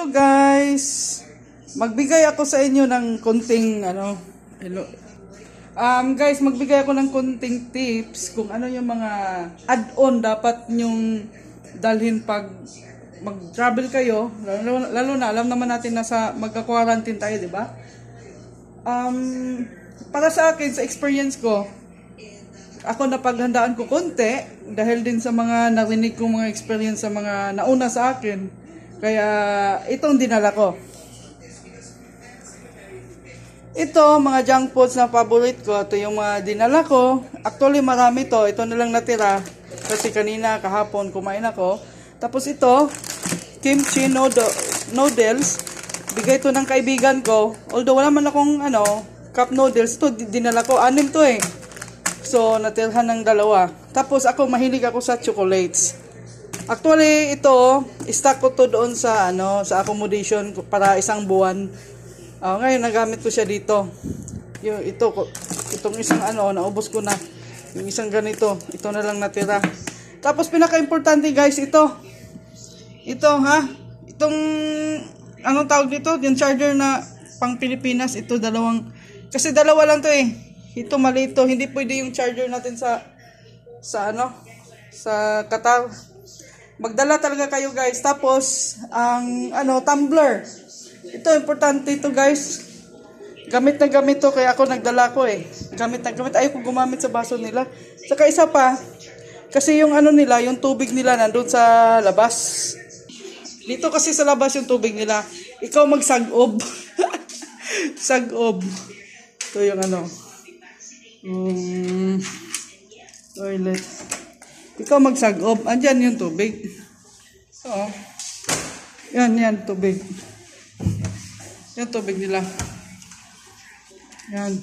Hello guys! Magbigay ako sa inyo ng konting hello. Guys, magbigay ako ng konting tips kung ano yung mga add-on dapat nyong dalhin pag mag-travel kayo. Lalo na, alam naman natin na sa magka-quarantine tayo, di ba? Para sa akin, sa experience ko, ako napaghandaan ko konti dahil din sa mga narinig kong mga experience sa mga nauna sa akin. Kaya itong dinala ko. Ito, mga junk foods na favorite ko. Ito yung mga dinala ko. Actually, marami to. Ito na lang natira. Kasi kanina, kahapon, kumain ako. Tapos ito, kimchi noodles. Bigay ito ng kaibigan ko. Although wala man akong cup noodles. Ito, dinala ko. 6 to eh. So, natirhan ng 2. Tapos ako, mahilig ako sa chocolates. Actually, ito, stock ko to doon sa sa accommodation para 1 buwan. Ngayon nagamit ko siya dito. Itong isang naubos ko na. Yung isang ganito, ito na lang natira. Tapos pinaka-importante guys, ito. Ito Itong anong tawag dito? Yung charger na pang Pilipinas, ito kasi dalawa lang to eh. Ito maliit to, hindi pwede yung charger natin sa Qatar. Magdala talaga kayo guys. Tapos ang tumbler. Ito importante ito guys. Gamit na gamit to kaya ako nagdala ko eh. Gamit na gamit. Ayaw ko gumamit sa baso nila. Saka isa pa, kasi yung nila, yung tubig nila nandun sa labas. Dito kasi sa labas yung tubig nila. Ikaw magsagob. Sagob. Ito yung toilet. Ikaw magsagob. Andyan yung tubig. Oo. Yan, tubig. Yan, tubig nila. Yan.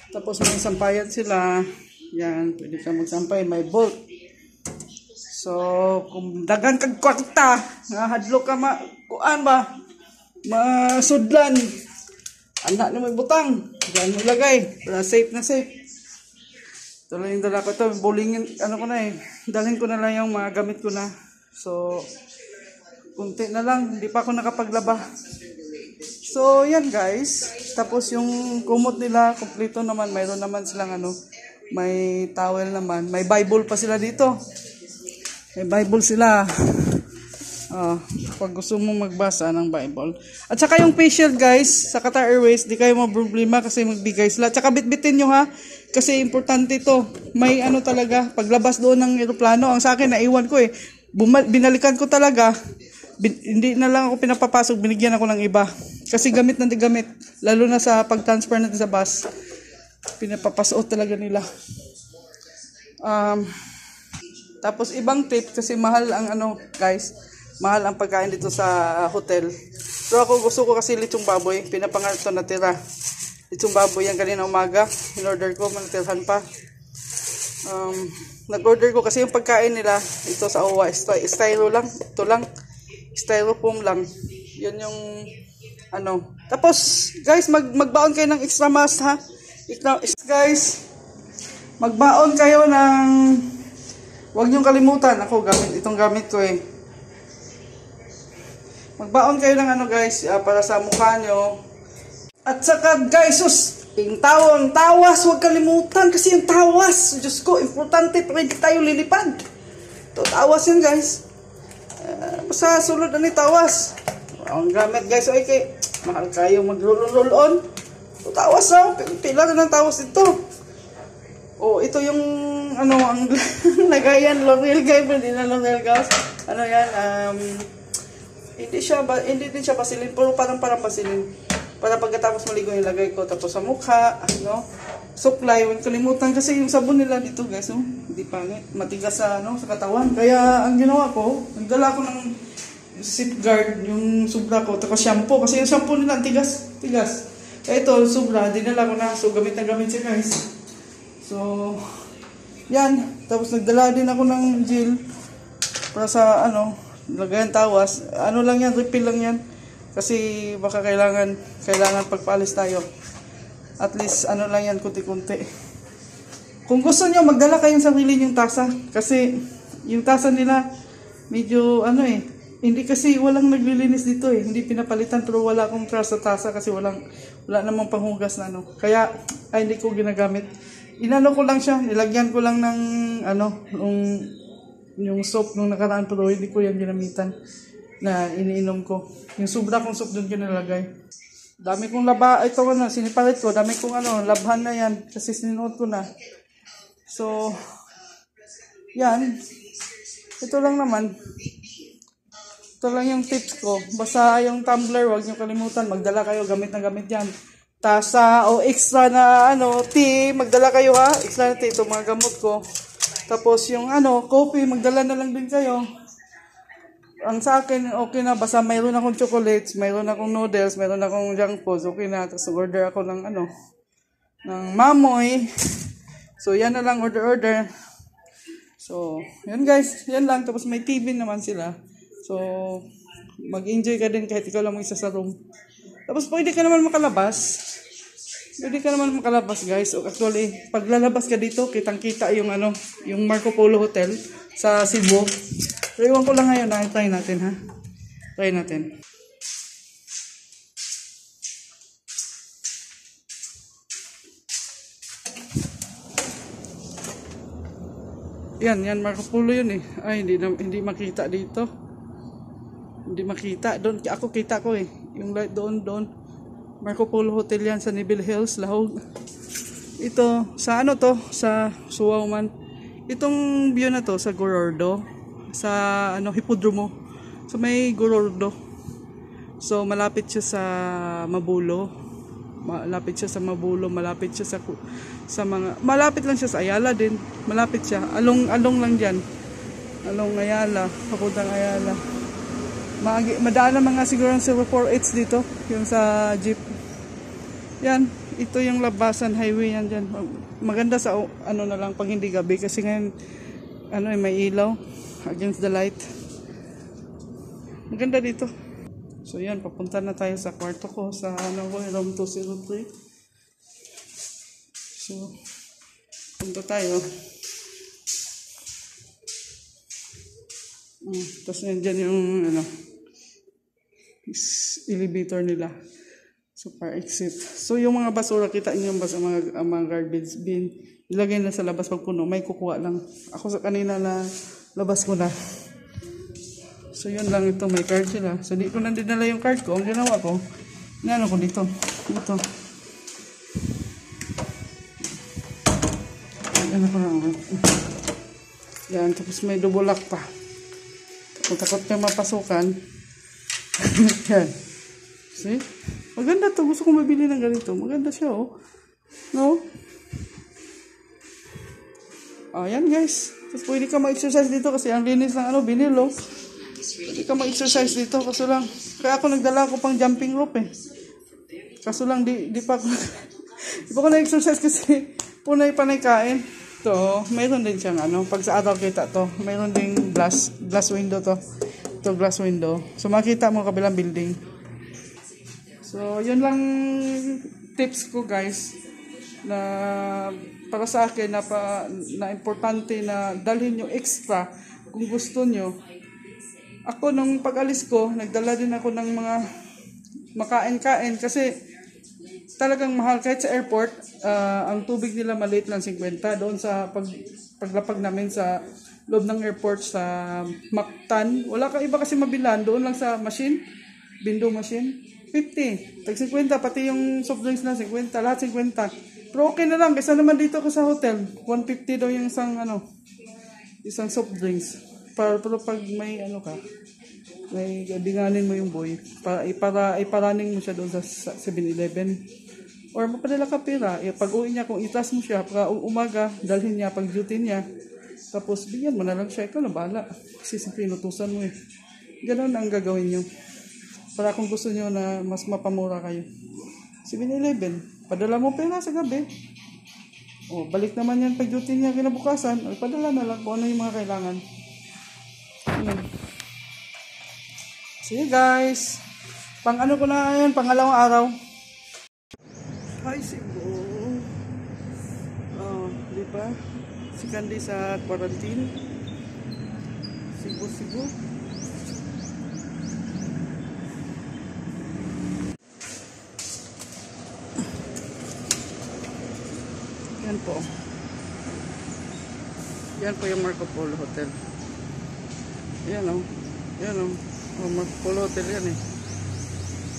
Tapos may sampayan sila. Yan, pwede ka magsampay. May bolt. So, kung dagang kagkwarta, hadlok ka masudlan. Anak na may butang. Diyan mo lagay. Para safe na safe. Ito lang yung dala ko ito. Bowlingin, dalhin ko na lang yung mga gamit ko na. So, kunti na lang. Hindi pa ako nakapaglaba. So, yan guys. Tapos yung kumot nila, kompleto naman. Mayroon naman silang may towel naman. May Bible pa sila dito. May Bible sila. Pag gusto mong magbasa ng Bible. At saka yung facial guys, sa Qatar Airways, di kayo problema kasi magbigay sila. At saka bitbitin nyo kasi importante to. May talaga, paglabas doon ng eroplano, ang sa akin naiwan ko eh. Binalikan ko talaga. Hindi na lang ako pinapapasok, binigyan ako ng iba. Kasi gamit na gamit. Lalo na sa pag-transfer natin sa bus. Pinapapasok talaga nila. Tapos ibang tip, kasi mahal ang mahal ang pagkain dito sa hotel. Pero ako gusto ko kasi lechong baboy. Pinapangarap ito natira. Lechong baboy yan kanina umaga. In-order ko, manatirhan pa. Nag-order ko kasi yung pagkain nila ito sa OWA. Styro lang. Ito lang. Styrofoam lang. Yun yung Tapos, guys, magbaon kayo ng extra mask Guys, magbaon kayo ng huwag niyong kalimutan. Ako, itong gamit ko eh. Magbaon kayo ng guys, para sa mukha nyo. At saka guys, yung tawas, huwag kalimutan kasi yung tawas, Diyos ko, importante, pwede tayo lilipad. Ito, tawas yun guys. Basta sulod na ni tawas. Ang gamit guys, okay, mahal kayo mag-roll on. Ito, tawas pila na ng tawas ito. Ito yung ang lagayan, L'Oreal guys, hindi na L'Oreal guys. Hindi din siya pasilin, pero parang pasilin. Para pagkatapos maligo ilagay ko. Tapos sa mukha, suklay, huwag kalimutan kasi yung sabon nila dito guys, hindi pangit. Matigas sa katawan. Kaya ang ginawa ko, nagdala ko ng safeguard, yung sobra ko, tapos shampoo. Kasi yung shampoo nila, tigas. Kaya ito, sobra, dinala ko na. So, gamit na gamit siya guys. So, yan. Tapos nagdala din ako ng gel para sa lagayan tawas. Lang yan, refill lang yan. Kasi baka kailangan pagpaalis tayo. At least lang yan, kunti-kunti. Kung gusto nyo, magdala kayong sarili yung tasa. Kasi yung tasa nila medyo Hindi kasi walang naglilinis dito eh. Hindi pinapalitan pero wala akong trash sa tasa kasi wala namang panghugas na ano. Kaya ay hindi ko ginagamit. Inano ko lang siya, nilagyan ko lang ng ano, yung soap nung nakaraan pero hindi ko yan ginamitan na iniinom ko. Yung sobra kong soap doon kinalagay. Dami kong ito ano, sinipalit ko, dami kong ano, labhan na yan kasi sinuot ko na. So, yan. Ito lang naman. Ito lang yung tips ko. Basta yung tumbler, huwag nyo kalimutan. Magdala kayo, gamit na gamit yan. Tasa o extra na tea, magdala kayo ha. Extra na tea, ito mga gamot ko. Tapos yung coffee, magdala na lang din kayo. Ang sa akin, okay na. Basta mayroon akong chocolates, mayroon akong noodles, mayroon akong junk foods, okay na. Tapos order ako ng ng mamoy. So yan na lang, order. So, yan guys. Yan lang. Tapos may TV naman sila. So, mag-enjoy ka din kahit ikaw lang mag-isa sa room. Tapos pwede ka naman makalabas. Guys. So, actually, pag lalabas ka dito, kitang-kita yung yung Marco Polo Hotel sa Cebu. So, iwan ko lang ngayon na try natin ha. Try natin. Yan Marco Polo yun eh. Ay, hindi makita dito. Hindi makita. Doon, ako kita ko eh. Yung light doon. Marco Polo Hotel yan sa Neville Hills, Lahog. Ito, sa sa Suwao man. Itong view na to sa Gorordo. Sa Hipodromo. So may Gorordo. So malapit siya sa Mabulo. Malapit lang siya sa Ayala din. Malapit siya. Along lang diyan. Along Ayala, papuntang Ayala. Madaan na mga siguro ng 048 dito, yung sa jeep. Yan, ito yung Labasan Highway yan dyan. Maganda sa na lang pag hindi gabi kasi ngayon may ilaw against the light. Maganda dito. So yan, papunta na tayo sa kwarto ko sa room 203. So, punta tayo. Tapos nandiyan yung elevator nila. So, para exit. So, yung mga basura, kita niyo ang mga garbage bin. Ilagay na sa labas pag puno. May kukuha lang. Ako sa kanina na labas ko na. So, yun lang ito. May card sila. So, di ko na dinala yung card ko. Ang ginawa ko, ko dito. Ito. Yan. Tapos may double lock pa. Kung takot niya mapasukan. Yan. See? Maganda to. Gusto kong mabili ng ganito. Maganda siya, oh. No? Yan, guys. Tapos pwede ka mag-exercise dito kasi ang linis ng binilo. Pwede ka mag-exercise dito. Kaso lang, kaya ako nagdala ko pang jumping rope, eh. Kaso lang, di pa ako di pa ako na-exercise kasi punay-panay kain. To, mayroon din siyang pag sa araw kita to, mayroon ding glass window to. Ito glass window. So makita mo kabilang building. So yun lang tips ko guys na para sa akin na importante na dalhin yung extra kung gusto nyo. Ako nung pag-alis ko, nagdala din ako ng mga makain-kain kasi talagang mahal kahit sa airport. Ang tubig nila maliit lang 50 doon sa paglapag namin sa loob ng airport sa Mactan. Wala kang iba kasi mabilan doon lang sa window machine 50, tag 50 pati yung soft drinks na 50, lahat 50. Pero okay na lang kasi naman dito ako sa hotel 150 daw yung isang soft drinks. Pero pag may may dinganin mo yung boy para iparaning mo siya doon sa 7-Eleven. Or mapadala ka pera, pag uwi niya, kung itas mo siya, pag umaga, dalhin niya, pag duty niya, tapos bigyan mo na lang siya, ikaw na bahala. Kasi simple inutusan mo eh. Ganun ang gagawin niyo. Para kung gusto niyo na mas mapamura kayo. 7-Eleven, padala mo pera sa gabi. Balik naman yan pag duty niya kinabukasan, padala na lang kung ano yung mga kailangan. See you guys! Ko na yan, pangalawang araw. Hi Cebu. Di ba? Si Candy sa quarantine. Cebu. Yan po. Yan po yung Marco Polo Hotel. Yan o. Yan o. Oh, Marco Polo Hotel yan eh.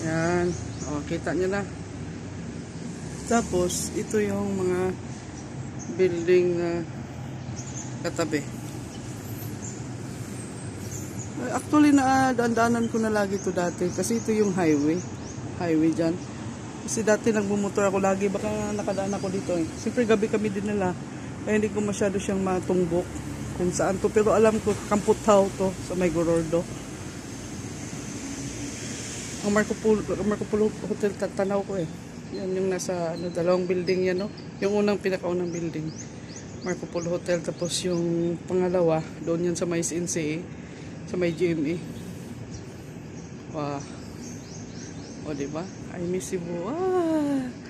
Yan. O, kita nyo na. Tapos, ito yung mga building na katabi. Actually, daan-daanan ko na lagi ito dati. Kasi ito yung highway. Highway dyan. Kasi dati nagbumotor ako lagi. Baka nakadaan ako dito eh. Siyempre, gabi kami din nila. Kaya hindi ko masyado siyang matumbok kung saan to. Pero alam ko, Kamputaw to sa May Gorordo. Ang Marco Polo Hotel, tanaw ko eh. Yan yung nasa dalawang building yan, no? Yung unang, pinakaunang building. Marco Polo Hotel. Tapos yung pangalawa, doon yan sa may SNCA. Sa may GMA. Wow. O, diba? I miss Cebu. Ah!